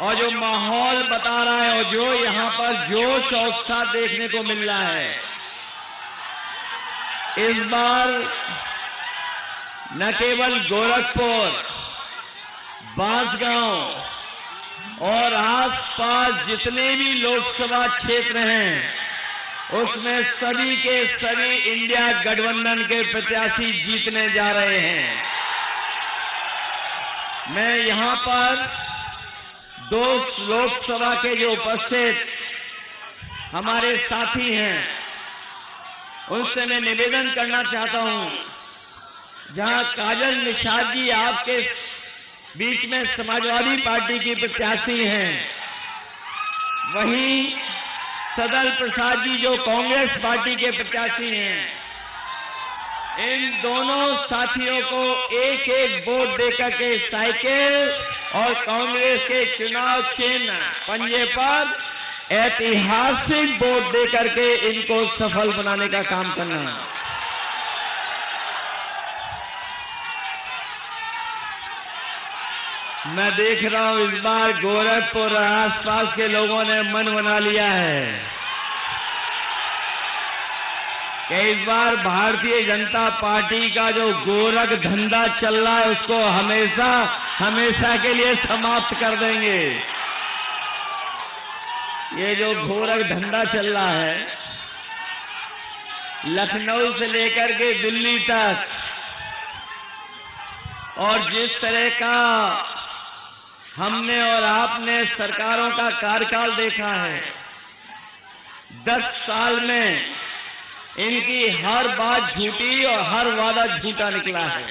और जो माहौल बता रहा है और जो यहाँ पर जोश और उत्साह देखने को मिल रहा है, इस बार न केवल गोरखपुर, बांसगांव और आसपास जितने भी लोकसभा क्षेत्र हैं, उसमें सभी के सभी इंडिया गठबंधन के प्रत्याशी जीतने जा रहे हैं। मैं यहां पर दो लोकसभा के जो उपस्थित हमारे साथी हैं, उनसे मैं निवेदन करना चाहता हूं, जहां काजल निषाद जी आपके बीच में समाजवादी पार्टी की प्रत्याशी हैं, वहीं सदल प्रसाद जी जो कांग्रेस पार्टी के प्रत्याशी हैं, इन दोनों साथियों को एक एक वोट देकर के साइकिल और कांग्रेस के चुनाव चिन्ह पंजे पर ऐतिहासिक वोट देकर के इनको सफल बनाने का काम करना। मैं देख रहा हूं इस बार गोरखपुर और आसपास के लोगों ने मन बना लिया है कि इस बार भारतीय जनता पार्टी का जो गोरख धंधा चल रहा है उसको हमेशा हमेशा के लिए समाप्त कर देंगे। ये जो गोरख धंधा चल रहा है, लखनऊ से लेकर के दिल्ली तक, और जिस तरह का हमने और आपने सरकारों का कार्यकाल देखा है, 10 साल में इनकी हर बात झूठी और हर वादा झूठा निकला है।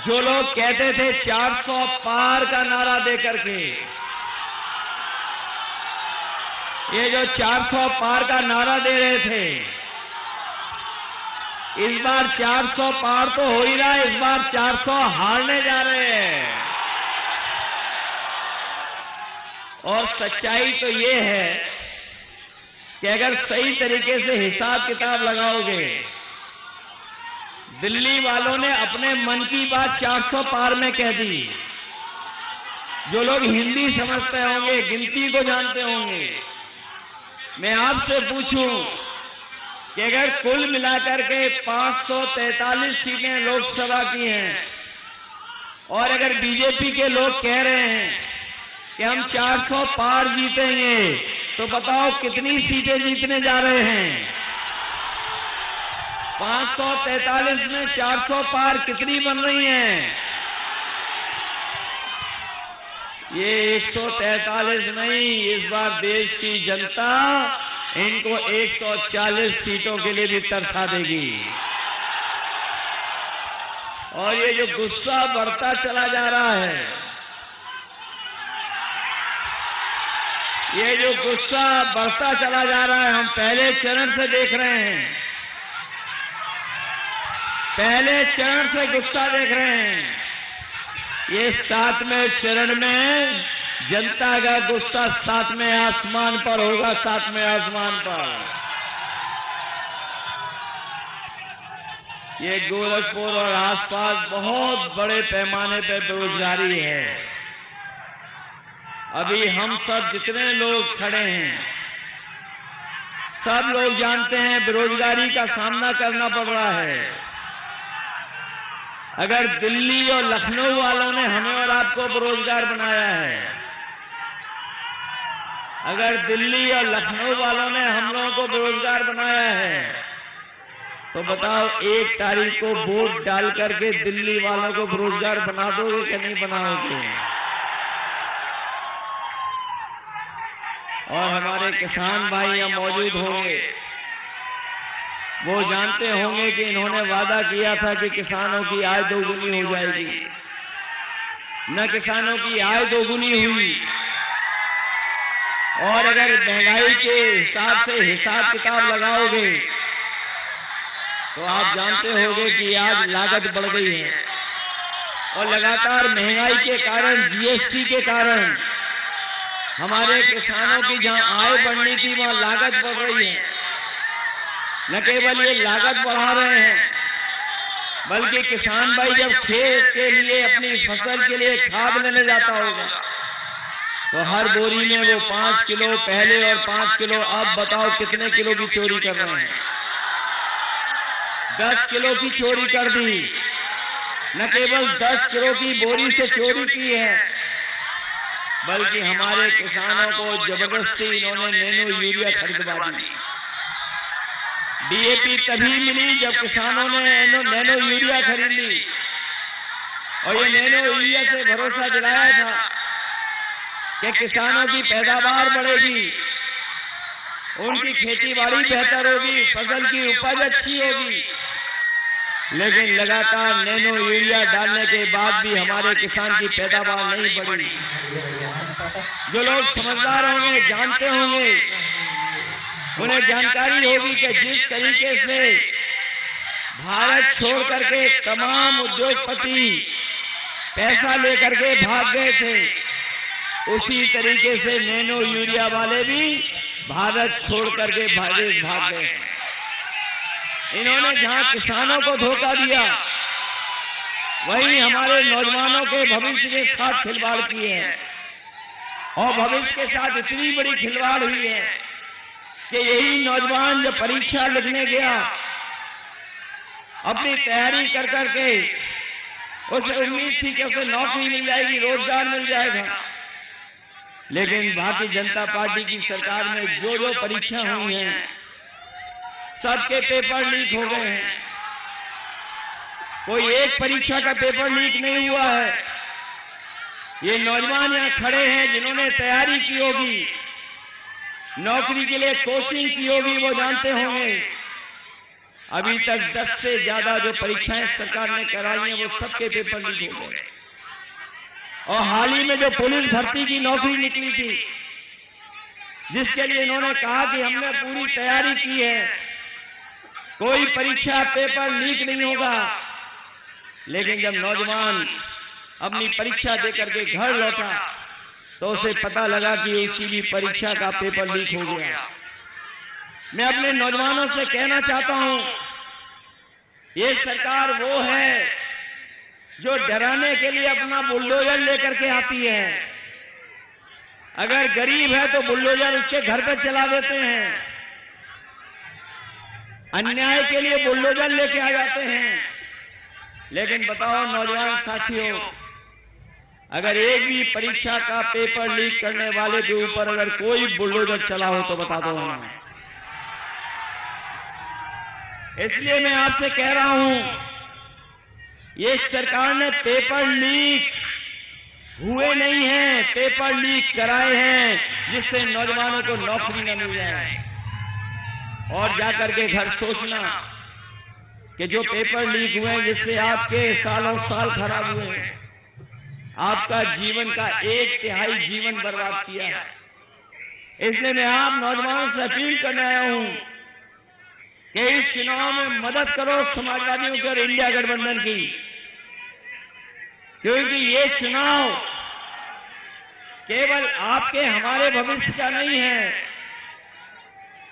जो लोग कहते थे 400 पार का नारा देकर के, ये जो 400 पार का नारा दे रहे थे, इस बार 400 पार तो हो ही रहा है, इस बार 400 हारने जा रहे हैं। और सच्चाई तो ये है कि अगर सही तरीके से हिसाब किताब लगाओगे, दिल्ली वालों ने अपने मन की बात 400 पार में कह दी। जो लोग हिंदी समझते होंगे, गिनती को जानते होंगे, मैं आपसे पूछूं कि अगर कुल मिलाकर के 543 सीटें लोकसभा की हैं और अगर बीजेपी के लोग कह रहे हैं कि हम 400 पार जीतेंगे, तो बताओ कितनी सीटें जीतने जा रहे हैं? 543 में 400 पार कितनी बन रही हैं? ये 143 नहीं, इस बार देश की जनता इनको 140 सीटों के लिए भी तरसा देगी। और ये जो गुस्सा बढ़ता चला जा रहा है, ये जो गुस्सा बढ़ता चला जा रहा है, हम पहले चरण से देख रहे हैं, पहले चरण से गुस्सा देख रहे हैं। ये 7वें चरण में जनता का गुस्सा 7वें आसमान पर होगा, 7वें आसमान पर। ये गोरखपुर और आसपास बहुत बड़े पैमाने पर बेरोजगारी है। अभी हम सब जितने लोग खड़े हैं, सब लोग जानते हैं बेरोजगारी का सामना करना पड़ रहा है। अगर दिल्ली और लखनऊ वालों ने हमें और आपको बेरोजगार बनाया है, अगर दिल्ली और लखनऊ वालों ने हम लोगों को बेरोजगार बनाया है, तो बताओ 1 तारीख को वोट डाल करके दिल्ली वालों को बेरोजगार बना दोगे कि नहीं बनाओगे? और हमारे किसान भाई यहाँ मौजूद होंगे, वो जानते होंगे कि इन्होंने वादा किया था कि किसानों की आय दोगुनी हो जाएगी। न किसानों की आय दोगुनी हुई, और अगर महंगाई के हिसाब से हिसाब किताब लगाओगे तो आप जानते होंगे कि आज लागत बढ़ गई है, और लगातार महंगाई के कारण, जीएसटी के कारण हमारे किसानों की जहां आय बढ़नी थी वहां लागत बढ़ रही है। न केवल ये लागत बढ़ा रहे हैं, बल्कि किसान भाई जब खेत के लिए, अपनी फसल के लिए खाद लेने जाता होगा, तो हर बोरी में वो 5 किलो पहले और 5 किलो अब, बताओ कितने किलो की चोरी कर रहे हैं? 10 किलो की चोरी कर दी। न केवल 10 किलो की बोरी से चोरी की है, बल्कि हमारे किसानों को जबरदस्ती इन्होंने नैनो यूरिया खरीदवा दी। डीएपी तभी मिली जब किसानों ने नैनो यूरिया खरीद ली, और ये नैनो यूरिया से भरोसा दिलाया था कि किसानों की पैदावार बढ़ेगी, उनकी खेती बाड़ी बेहतर होगी, फसल की उपज अच्छी होगी। लेकिन लगातार नैनो यूरिया डालने के बाद भी हमारे किसान की पैदावार नहीं बढ़ी। जो लोग समझदार होंगे, जानते होंगे, उन्हें जानकारी होगी कि जिस तरीके से भारत छोड़ करके तमाम उद्योगपति पैसा लेकर के भाग गए थे, उसी तरीके से नैनो यूरिया वाले भी भारत छोड़ करके भाग गए। इन्होंने जहां किसानों को धोखा दिया, वहीं हमारे नौजवानों के भविष्य के साथ खिलवाड़ की है। और भविष्य के साथ इतनी बड़ी खिलवाड़ हुई है कि यही नौजवान जब परीक्षा लिखने गया, अपनी तैयारी कर करके उसे उम्मीद थी कि उसे नौकरी मिल जाएगी, रोजगार मिल जाएगा, लेकिन भारतीय जनता पार्टी की सरकार में जो परीक्षा हुई हैं, सबके पेपर लीक हो गए हैं। कोई एक परीक्षा का पेपर लीक नहीं हुआ है। ये नौजवान यहाँ खड़े हैं जिन्होंने तैयारी की होगी, नौकरी के लिए कोचिंग की होगी, वो जानते होंगे अभी तक 10 से ज्यादा जो परीक्षाएं सरकार ने कराई हैं, वो सबके पेपर लीक हो गए। और हाल ही में जो पुलिस भर्ती की नौकरी निकली थी, जिसके लिए इन्होंने कहा कि हमने पूरी तैयारी की है, कोई परीक्षा पेपर लीक नहीं होगा, लेकिन जब नौजवान अपनी परीक्षा देकर के घर लौटा तो उसे पता लगा कि उसकी भी परीक्षा का पेपर लीक हो गया। मैं अपने नौजवानों से कहना चाहता हूं, ये सरकार वो है जो डराने के लिए अपना बुलडोजर लेकर के आती है। अगर गरीब है तो बुलडोजर उसके घर पे चला देते हैं, अन्याय के लिए बुलडोजर लेके आ जाते हैं। लेकिन बताओ नौजवान साथियों, अगर एक भी परीक्षा का पेपर लीक करने वाले के ऊपर अगर कोई बुलडोजर चला हो तो बता दो हमें। इसलिए मैं आपसे कह रहा हूं, ये सरकार ने पेपर लीक हुए नहीं हैं, पेपर लीक कराए हैं, जिससे नौजवानों को नौकरी न मिल जाए। और जाकर के घर सोचना कि जो पेपर लीक हुए जिससे आपके सालों साल खराब हुए, आपका जीवन का 1/3 जीवन बर्बाद किया है। इसलिए मैं आप नौजवानों से अपील करने आया हूं कि इस चुनाव में मदद करो समाजवादियों की और इंडिया गठबंधन की, क्योंकि ये चुनाव केवल आपके हमारे भविष्य का नहीं है,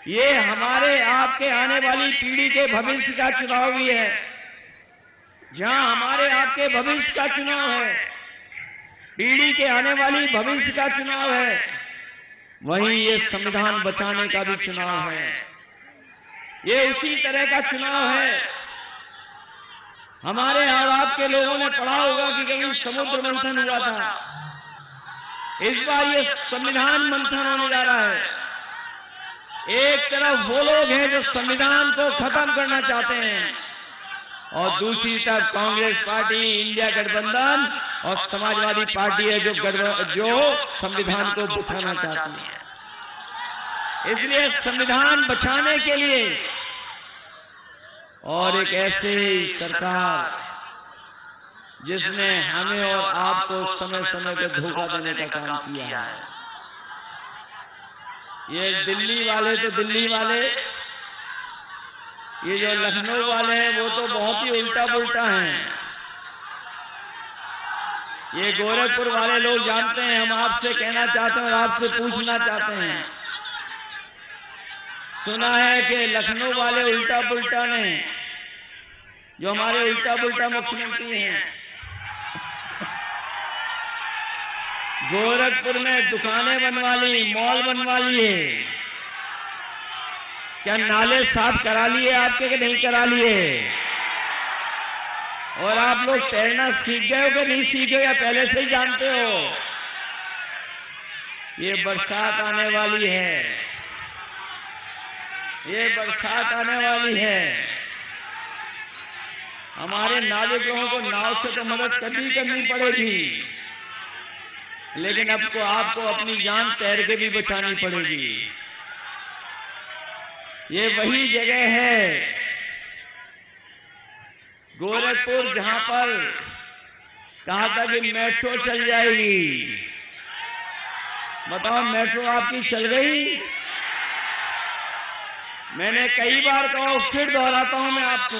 ये हमारे आपके आने वाली पीढ़ी के भविष्य का चुनाव भी है। जहां हमारे आपके भविष्य का चुनाव है, पीढ़ी के आने वाली भविष्य का चुनाव है, वहीं ये संविधान बचाने का भी चुनाव है। ये उसी तरह का चुनाव है। हमारे और आपके लोगों ने पढ़ा होगा कि कहीं समुद्र मंथन हुआ था, इस बार ये संविधान मंथन होने जा रहा है। एक तरफ वो लोग हैं जो संविधान को खत्म करना चाहते हैं, और दूसरी तरफ कांग्रेस पार्टी, इंडिया गठबंधन और समाजवादी पार्टी है जो संविधान को बिठाना चाहती है। इसलिए संविधान बचाने के लिए और एक ऐसे सरकार जिसने हमें और आपको समय समय पर धोखा देने का काम किया है। ये दिल्ली वाले तो दिल्ली वाले, ये जो लखनऊ वाले हैं वो तो बहुत ही उल्टा पुल्टा हैं। ये गोरखपुर वाले लोग जानते हैं। हम आपसे कहना चाहते हैं और आपसे पूछना चाहते हैं, सुना है कि लखनऊ वाले उल्टा पुल्टा ने, जो हमारे उल्टा पुल्टा मुख्यमंत्री हैं, गोरखपुर में दुकानें बनवा ली, मॉल बनवा लिए, क्या नाले साफ करा लिए आपके कि नहीं करा लिए? और आप लोग तैरना सीख गए हो कि नहीं सीखे हो, या पहले से ही जानते हो? ये बरसात आने वाली है, ये बरसात आने वाली है। हमारे नाविकों को नाव से तो मदद करनी पड़ेगी, लेकिन अब को आपको अपनी जान तैर के भी बचानी पड़ेगी। ये वही जगह है गोरखपुर जहां पर कहा था कि मेट्रो चल जाएगी। बताओ, मेट्रो आपकी चल गई? मैंने कई बार कहा, फिर दोहराता हूं मैं आपको,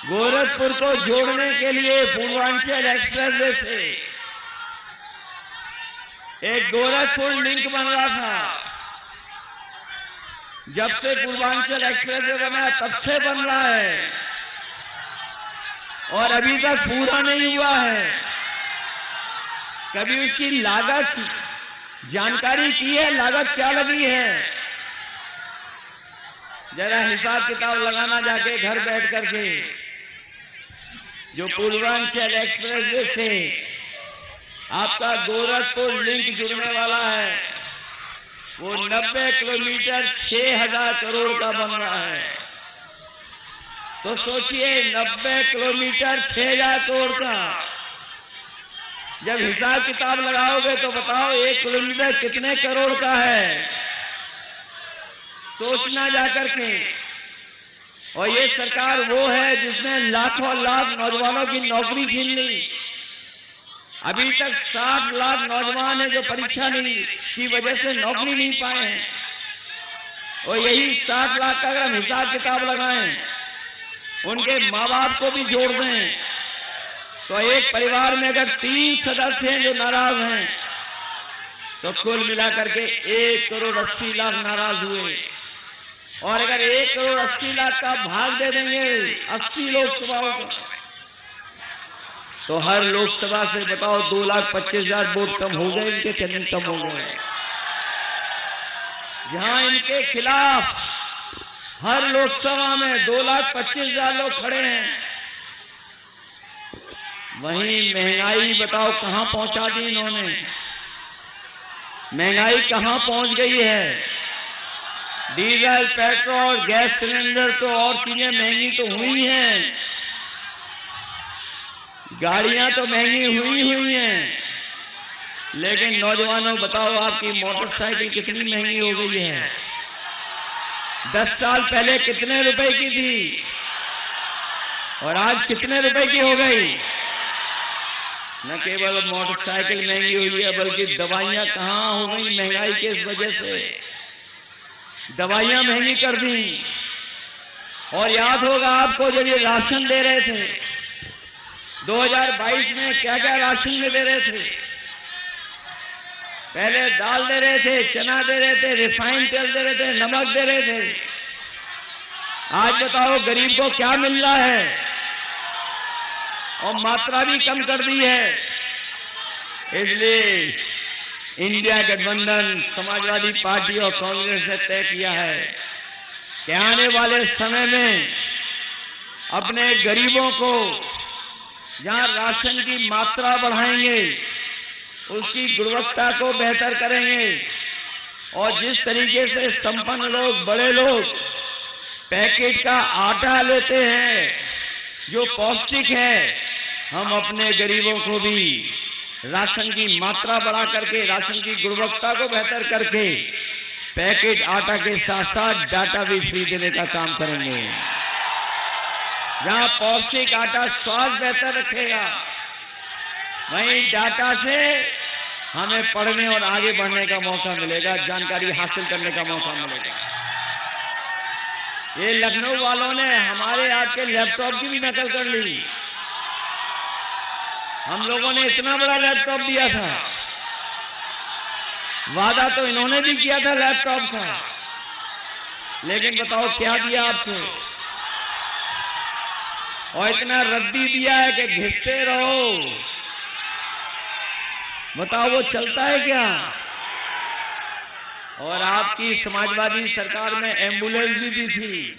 गोरखपुर को जोड़ने के लिए पूर्वांचल एक्सप्रेसवे से एक गोरखपुर लिंक बन रहा था। जब से पूर्वांचल एक्सप्रेसवे बना तब से बन रहा है और अभी तक पूरा नहीं हुआ है। कभी उसकी लागत जानकारी की है? लागत क्या लगी है? जरा हिसाब किताब लगाना जाके घर बैठ करके। जो पूर्वांचल एक्सप्रेसवे से आपका गोरखपुर लिंक जुड़ने वाला है, वो 90 किलोमीटर 6,000 करोड़ का बन रहा है। तो सोचिए, 90 किलोमीटर 6,000 करोड़ का जब हिसाब किताब लगाओगे तो बताओ 1 किलोमीटर कितने करोड़ का है? सोचना जाकर के। और ये सरकार वो है जिसने लाखों लाख नौजवानों की नौकरी छीन ली। अभी तक 60 लाख नौजवान हैं जो परीक्षा नहीं की वजह से नौकरी नहीं पाए हैं। और यही 60 लाख का अगर हम हिसाब किताब लगाएं, उनके माँ बाप को भी जोड़ दें, तो एक परिवार में अगर 3 सदस्य हैं जो नाराज हैं, तो कुल मिलाकर के 1 करोड़ 80 लाख नाराज हुए। और अगर 1 करोड़ 80 लाख का भाग दे देंगे 80 लोकसभाओं को, तो हर लोकसभा से बताओ 2,25,000 वोट कम हो गए इनके, चंद कम हो गए। जहां इनके खिलाफ हर लोकसभा में 2,25,000 लोग खड़े हैं, वहीं महंगाई बताओ कहां पहुंचा दी इन्होंने। महंगाई कहां पहुंच गई है? डीजल, पेट्रोल, गैस सिलेंडर तो और चीजें महंगी तो हुई हैं, गाड़ियां तो महंगी हुई हैं, लेकिन नौजवानों बताओ आपकी मोटरसाइकिल कितनी महंगी हो गई है? 10 साल पहले कितने रुपए की थी और आज कितने रुपए की हो गई? न केवल मोटरसाइकिल महंगी हुई है, बल्कि दवाइयां कहां हो गई महंगाई की इस वजह से। दवाइयां महंगी कर दी। और याद होगा आपको, जब ये राशन दे रहे थे 2022 में, क्या क्या राशन में दे रहे थे? पहले दाल दे रहे थे, चना दे रहे थे, रिफाइंड तेल दे रहे थे, नमक दे रहे थे। आज बताओ गरीब को क्या मिल रहा है? और मात्रा भी कम कर दी है। इसलिए इंडिया गठबंधन, समाजवादी पार्टी और कांग्रेस ने तय किया है कि आने वाले समय में अपने गरीबों को जहां राशन की मात्रा बढ़ाएंगे, उसकी गुणवत्ता को बेहतर करेंगे। और जिस तरीके से संपन्न लोग, बड़े लोग पैकेट का आटा लेते हैं जो पौष्टिक है, हम अपने गरीबों को भी राशन की मात्रा बढ़ा करके, राशन की गुणवत्ता को बेहतर करके, पैकेट आटा के साथ साथ डाटा भी फ्री देने का काम करेंगे। जहां पौष्टिक आटा स्वास्थ्य बेहतर रखेगा, वहीं डाटा से हमें पढ़ने और आगे बढ़ने का मौका मिलेगा, जानकारी हासिल करने का मौका मिलेगा। ये लखनऊ वालों ने हमारे आपके लैपटॉप की भी नकल कर ली। हम लोगों ने इतना बड़ा लैपटॉप दिया था, वादा तो इन्होंने भी किया था लैपटॉप का, लेकिन बताओ क्या दिया आपको? और इतना रद्दी दिया है कि घिसते रहो। बताओ वो चलता है क्या? और आपकी समाजवादी सरकार में एम्बुलेंस भी दी थी,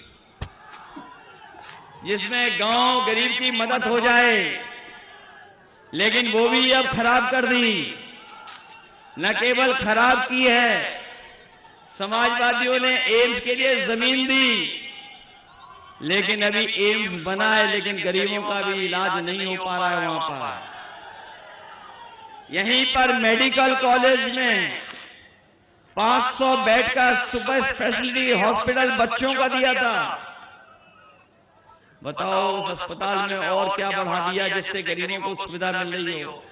जिसमें गांव गरीब की मदद हो जाए, लेकिन वो भी अब खराब कर दी। न केवल खराब की है, समाजवादियों ने एम्स के लिए जमीन दी, लेकिन अभी एम्स बना है, लेकिन गरीबों का भी इलाज नहीं हो पा रहा है वहां पर। यहीं पर मेडिकल कॉलेज में 500 बेड का सुपर स्पेशलिटी हॉस्पिटल बच्चों का दिया था। बताओ उस अस्पताल में और क्या बढ़ा दिया जिससे गरीबों को सुविधा मिल रही हो?